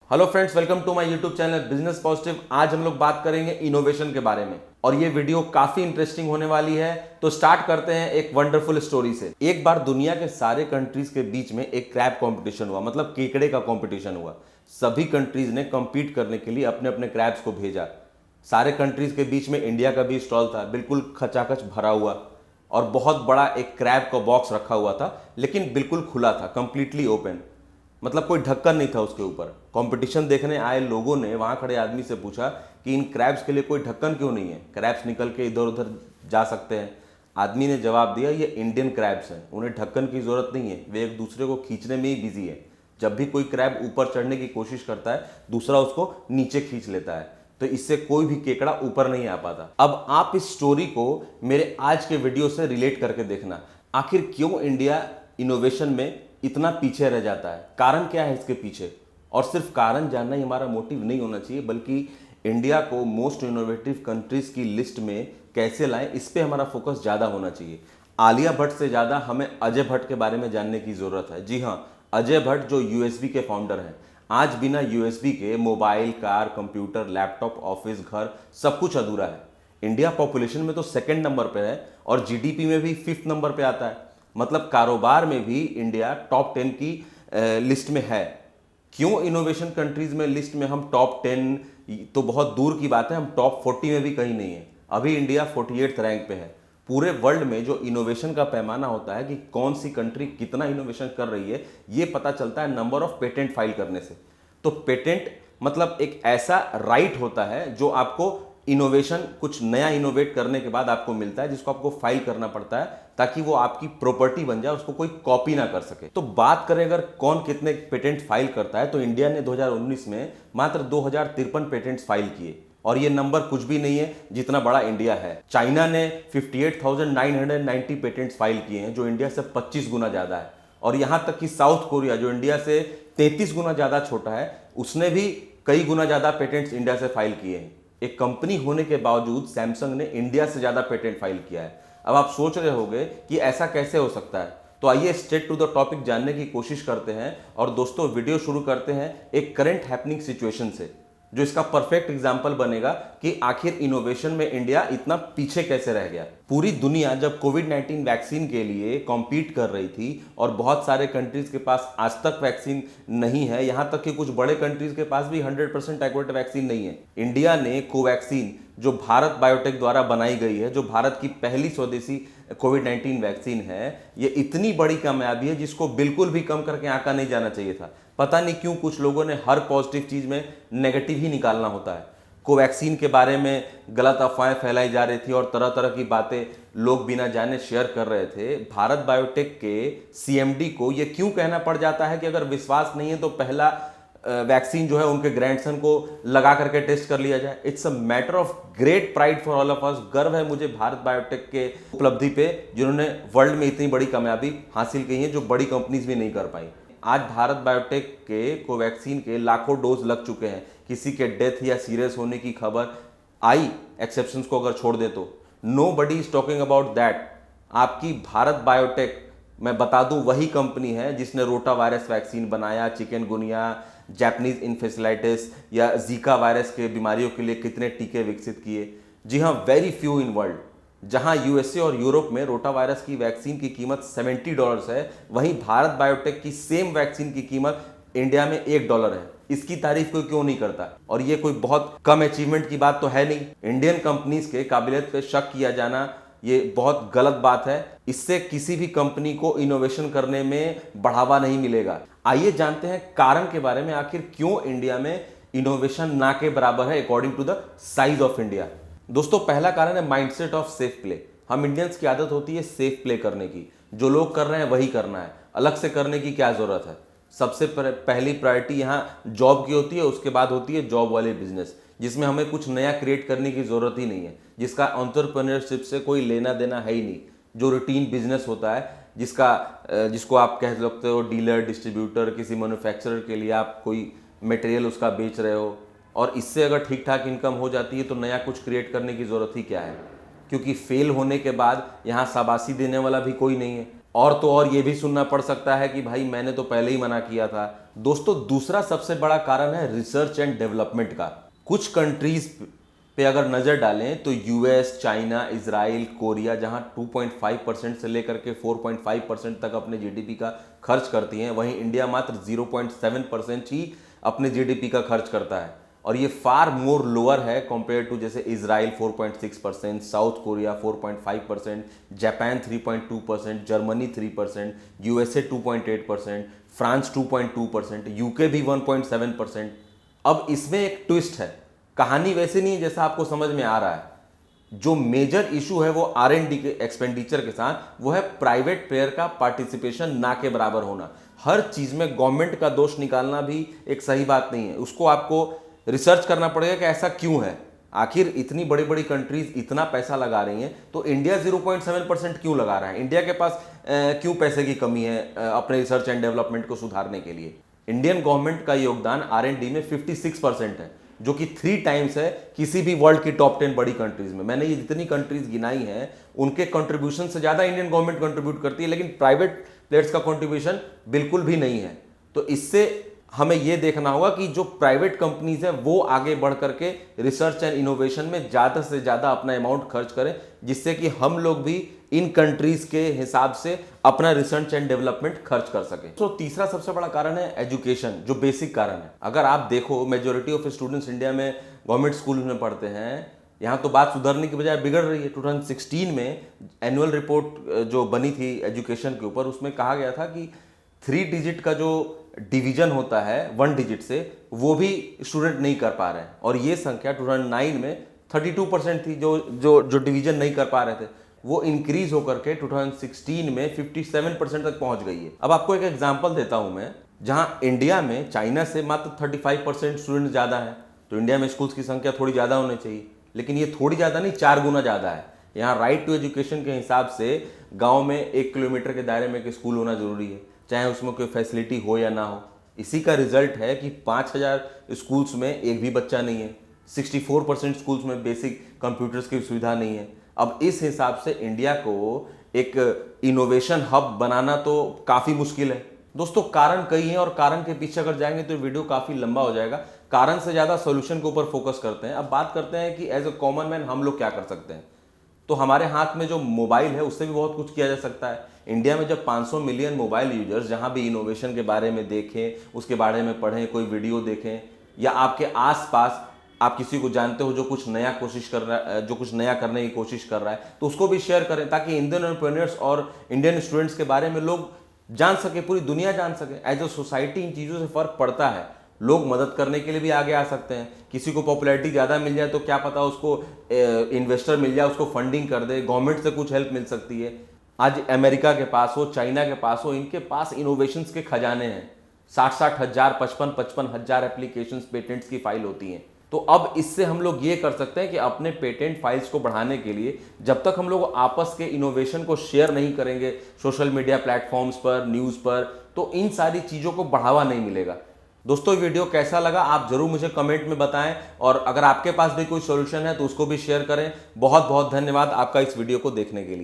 Hello friends, welcome to my YouTube channel business positive. आज हम लोग बात करेंगे इनोवेशन के बारे में और ये वीडियो काफी इंटरेस्टिंग होने वाली है। तो स्टार्ट करते हैं एक वंडरफुल स्टोरी से। एक बार दुनिया के सारे कंट्रीज के बीच में एक क्रैब कंपटीशन हुआ, मतलब केकड़े का कंपटीशन हुआ। सभी कंट्रीज ने compete करने के लिए अपने अपने क्रैब्स को भेजा। सारे कंट्रीज के बीच में इंडिया का भी स्टॉल था, बिल्कुल खचाखच भरा हुआ, और बहुत बड़ा एक क्रैब का बॉक्स रखा हुआ था, लेकिन बिल्कुल खुला था, कंप्लीटली ओपन। मतलब कोई ढक्कन नहीं था उसके ऊपर। कंपटीशन देखने आए लोगों ने वहां खड़े आदमी से पूछा कि इन क्रैब्स के लिए कोई ढक्कन क्यों नहीं है, क्रैब्स निकल के इधर उधर जा सकते हैं। आदमी ने जवाब दिया, ये इंडियन क्रैब्स हैं, उन्हें ढक्कन की जरूरत नहीं है, वे एक दूसरे को खींचने में ही बिजी है। जब भी कोई क्रैब ऊपर चढ़ने की कोशिश करता है, दूसरा उसको नीचे खींच लेता है, तो इससे कोई भी केकड़ा ऊपर नहीं आ पाता। अब आप इस स्टोरी को मेरे आज के वीडियो से रिलेट करके देखना। आखिर क्यों इंडिया इनोवेशन में इतना पीछे रह जाता है, कारण क्या है इसके पीछे। और सिर्फ कारण जानना ही हमारा मोटिव नहीं होना चाहिए, बल्कि इंडिया को मोस्ट इनोवेटिव कंट्रीज की लिस्ट में कैसे लाएं, इस पे हमारा फोकस ज़्यादा होना चाहिए। आलिया भट्ट से ज़्यादा हमें अजय भट्ट के बारे में जानने की ज़रूरत है। जी हाँ, अजय भट्ट जो यूएसबी के फाउंडर हैं। आज बिना यूएसबी के mobile, car, computer, laptop, office, घर सब कुछ अधूरा है। इंडिया पॉपुलेशन में तो सेकंड नंबर पे है और जीडीपी में भी फिफ्थ नंबर पे आता है। मतलब कारोबार में भी इंडिया टॉप 10 की लिस्ट में है। क्यों इनोवेशन कंट्रीज में लिस्ट में हम टॉप 10 तो बहुत दूर की बात है, हम टॉप 40 में भी कहीं नहीं है। अभी इंडिया 48 रैंक पे है। पूरे वर्ल्ड में जो इनोवेशन का पैमाना होता है कि कौन सी कंट्री कितना इनोवेशन कर रही है, ये पता चलता है नंबर ऑफ पेटेंट फाइल करने से। तो पेटेंट मतलब एक ऐसा राइट होता है जो आपको इनोवेशन, कुछ नया इनोवेट करने के बाद आपको मिलता है, जिसको आपको फाइल करना पड़ता है ताकि वो आपकी प्रॉपर्टी बन जाए, उसको कोई कॉपी ना कर सके। तो बात करें अगर कौन कितने पेटेंट फाइल करता है, तो इंडिया ने 2019 में मात्र 2053 पेटेंट्स फाइल किए, और ये नंबर कुछ भी नहीं है जितना बड़ा इंडिया है। चाइना ने 58,990 पेटेंट्स फाइल किए हैं, जो इंडिया से 25 गुना ज्यादा है। और यहां तक कि साउथ कोरिया, जो इंडिया से 33 गुना ज्यादा छोटा है, उसने भी कई गुना ज्यादा पेटेंट्स इंडिया से फाइल किए हैं। एक कंपनी होने के बावजूद सैमसंग ने इंडिया से ज्यादा पेटेंट फाइल किया है। अब आप सोच रहे होंगे कि ऐसा कैसे हो सकता है, तो आइए स्ट्रेट टू द टॉपिक जानने की कोशिश करते हैं। और दोस्तों, वीडियो शुरू करते हैं एक करंट हैपनिंग सिचुएशन से, जो इसका परफेक्ट एग्जांपल बनेगा कि आखिर इनोवेशन में इंडिया इतना पीछे कैसे रह गया। पूरी दुनिया जब कोविड-19 वैक्सीन के लिए कॉम्पीट कर रही थी और बहुत सारे कंट्रीज के पास आज तक वैक्सीन नहीं है, यहां तक कि कुछ बड़े कंट्रीज के पास भी 100% एक्यूरेट वैक्सीन नहीं है, इंडिया ने कोवैक्सीन, जो भारत बायोटेक द्वारा बनाई गई है, जो भारत की पहली स्वदेशी कोविड-19 वैक्सीन है, ये इतनी बड़ी कामयाबी है जिसको बिल्कुल भी कम करके आंका नहीं जाना चाहिए था। पता नहीं क्यों कुछ लोगों ने हर पॉजिटिव चीज में नेगेटिव ही निकालना होता है। कोवैक्सीन के बारे में गलत अफवाहें फैलाई जा रही थी और तरह तरह की बातें लोग बिना जाने शेयर कर रहे थे। भारत बायोटेक के सीएमडी को यह क्यों कहना पड़ जाता है कि अगर विश्वास नहीं है तो पहला वैक्सीन जो है उनके ग्रैंडसन को लगा करके टेस्ट कर लिया जाए। It's a matter of great pride for all of us. गर्व है मुझे भारत बायोटेक के उपलब्धि पे, जिन्होंने वर्ल्ड में इतनी बड़ी कामयाबी हासिल की है जो बड़ी कंपनीज भी नहीं कर पाई। आज भारत बायोटेक के कोवैक्सीन के लाखों डोज लग चुके हैं। किसी के डेथ या सीरियस होने की खबर आई, एक्सेप्शंस को अगर छोड़ दे तो। Nobody is talking about that. आपकी भारत बायोटेक, मैं बता दूं, वही कंपनी है जिसने रोटा वायरस वैक्सीन बनाया, चिकनगुनिया, जापानीज इन्फेसिलाइटिस या जीका वायरस के बीमारियों के लिए कितने टीके विकसित किए। जी हाँ, वेरी फ्यू इन वर्ल्ड। जहां यूएसए और यूरोप में रोटा वायरस की वैक्सीन की कीमत $70 है, वहीं भारत बायोटेक की सेम वैक्सीन की कीमत इंडिया में $1 है। इसकी तारीफ कोई क्यों नहीं करता। और ये कोई बहुत कम अचीवमेंट की बात तो है नहीं। इंडियन कंपनीज के काबिलियत पे शक किया जाना ये बहुत गलत बात है। इससे किसी भी कंपनी को इनोवेशन करने में बढ़ावा नहीं मिलेगा। आइए जानते हैं कारण के बारे में, आखिर क्यों इंडिया में इनोवेशन ना के बराबर है according to the size of India. दोस्तों, पहला कारण है माइंडसेट ऑफ सेफ प्ले। हम इंडियंस की आदत होती है सेफ प्ले करने की। जो लोग कर रहे हैं वही करना है, अलग से करने की क्या जरूरत है। सबसे पहली प्रायोरिटी यहाँ जॉब की होती है, उसके बाद होती है जॉब वाले बिजनेस, जिसमें हमें कुछ नया क्रिएट करने की जरूरत ही नहीं है, जिसका एंटरप्रेन्योरशिप से कोई लेना देना है ही नहीं। जो रूटीन बिजनेस होता है, जिसको आप कह सकते हो डीलर, डिस्ट्रीब्यूटर, किसी मैन्युफैक्चरर के लिए आप कोई मटेरियल उसका बेच रहे हो, और इससे अगर ठीक ठाक इनकम हो जाती है तो नया कुछ क्रिएट करने की ज़रूरत ही क्या है। क्योंकि फेल होने के बाद यहाँ शाबाशी देने वाला भी कोई नहीं है। और तो और ये भी सुनना पड़ सकता है कि भाई मैंने तो पहले ही मना किया था। दोस्तों दूसरा सबसे बड़ा कारण है रिसर्च एंड डेवलपमेंट का। कुछ कंट्रीज पे अगर नजर डालें तो यूएस, चाइना, इजराइल, कोरिया जहां 2.5% से लेकर के 4.5% तक अपने जीडीपी का खर्च करती हैं, वहीं इंडिया मात्र 0.7% ही अपने जीडीपी का खर्च करता है। और ये फार मोर लोअर है कंपेयर टू जैसे Israel 4.6%, south Korea 4.5%, Japan 3.2%, Germany 3%, USA 2.8%, France 2.2%, UK भी 1.7%। अब इसमें एक ट्विस्ट है, कहानी वैसे नहीं है जैसा आपको समझ में आ रहा है। जो मेजर इशू है वो आर&डी के एक्सपेंडिचर के साथ, वो है प्राइवेट प्लेयर का पार्टिसिपेशन ना के बराबर होना। हर चीज में गवर्नमेंट का दोष निकालना भी एक सही बात नहीं है, उसको आपको रिसर्च करना पड़ेगा कि ऐसा क्यों है। आखिर इतनी बड़ी बड़ी कंट्रीज इतना पैसा लगा रही हैं तो इंडिया 0.7% क्यों लगा रहा है? इंडिया के पास क्यों पैसे की कमी है अपने रिसर्च एंड डेवलपमेंट को सुधारने के लिए? इंडियन गवर्नमेंट का योगदान आर&डी में 56% है, जो कि 3 टाइम्स है किसी भी वर्ल्ड की टॉप 10 बड़ी कंट्रीज में। मैंने ये जितनी कंट्रीज गिनाई हैं उनके कंट्रीब्यूशन से ज्यादा इंडियन गवर्नमेंट कंट्रीब्यूट करती है, लेकिन प्राइवेट प्लेयर्स का कंट्रीब्यूशन बिल्कुल भी नहीं है। तो इससे हमें यह देखना होगा कि जो प्राइवेट कंपनीज हैं वो आगे बढ़ करके रिसर्च एंड इनोवेशन में ज्यादा से ज्यादा अपना अमाउंट खर्च करें, जिससे कि हम लोग भी इन कंट्रीज के हिसाब से अपना रिसर्च एंड डेवलपमेंट खर्च कर सके। तो तीसरा सबसे बड़ा कारण है एजुकेशन, जो बेसिक कारण है। अगर आप देखो मेजोरिटी ऑफ स्टूडेंट्स इंडिया में गवर्नमेंट स्कूल में पढ़ते हैं, यहाँ तो बात सुधरने की बजाय बिगड़ रही है। 2016 में एनुअल रिपोर्ट जो बनी थी एजुकेशन के ऊपर, उसमें कहा गया था कि 3 डिजिट का जो डिवीजन होता है 1 डिजिट से, वो भी स्टूडेंट नहीं कर पा रहे हैं। और ये संख्या 2009 में 32% थी जो डिवीजन नहीं कर पा रहे थे, वो इंक्रीज होकर के 2016 में 57% तक पहुंच गई है। अब आपको एक एग्जांपल देता हूं मैं, जहां इंडिया में चाइना से मात्र 35% स्टूडेंट ज्यादा है, तो इंडिया में स्कूल्स की संख्या थोड़ी ज्यादा होनी चाहिए, लेकिन ये थोड़ी ज्यादा नहीं, 4 गुना ज्यादा है। यहाँ राइट टू एजुकेशन के हिसाब से गांव में 1 किलोमीटर के दायरे में एक स्कूल होना जरूरी है, चाहे उसमें कोई फैसिलिटी हो या ना हो। इसी का रिजल्ट है कि 5000 स्कूल्स में एक भी बच्चा नहीं है, 64% स्कूल्स में बेसिक कंप्यूटर्स की सुविधा नहीं है। अब इस हिसाब से इंडिया को एक इनोवेशन हब बनाना तो काफी मुश्किल है। दोस्तों कारण कई हैं और कारण के पीछे अगर जाएंगे तो वीडियो काफी लंबा हो जाएगा। कारण से ज्यादा सॉल्यूशन के ऊपर फोकस करते हैं। अब बात करते हैं कि एज अ कॉमन मैन हम लोग क्या कर सकते हैं। तो हमारे हाथ में जो मोबाइल है उससे भी बहुत कुछ किया जा सकता है। इंडिया में जब 500 मिलियन मोबाइल यूजर्स जहां भी इनोवेशन के बारे में देखें, उसके बारे में पढ़ें, कोई वीडियो देखें, या आपके आसपास आप किसी को जानते हो जो कुछ नया कोशिश कर रहा है, जो कुछ नया करने की कोशिश कर रहा है, तो उसको भी शेयर करें, ताकि इंडियन एंटरप्रेन्योर्स और इंडियन स्टूडेंट्स के बारे में लोग जान सके, पूरी दुनिया जान सके। एज अ सोसाइटी इन चीज़ों से फर्क पड़ता है। लोग मदद करने के लिए भी आगे आ सकते हैं। किसी को पॉपुलैरिटी ज़्यादा मिल जाए तो क्या पता उसको इन्वेस्टर मिल जाए, उसको फंडिंग कर दे, गवर्नमेंट से कुछ हेल्प मिल सकती है। आज अमेरिका के पास हो, चाइना के पास हो, इनके पास इनोवेशंस के खजाने हैं। 60-60 हज़ार, 55-55 हज़ार एप्लीकेशंस, पेटेंट्स की फाइल होती हैं। तो अब इससे हम लोग ये कर सकते हैं कि अपने पेटेंट फाइल्स को बढ़ाने के लिए जब तक हम लोग आपस के इनोवेशन को शेयर नहीं करेंगे सोशल मीडिया प्लेटफॉर्म्स पर, न्यूज़ पर, तो इन सारी चीज़ों को बढ़ावा नहीं मिलेगा। दोस्तों वीडियो कैसा लगा आप जरूर मुझे कमेंट में बताएं, और अगर आपके पास भी कोई सॉल्यूशन है तो उसको भी शेयर करें। बहुत बहुत धन्यवाद आपका इस वीडियो को देखने के लिए।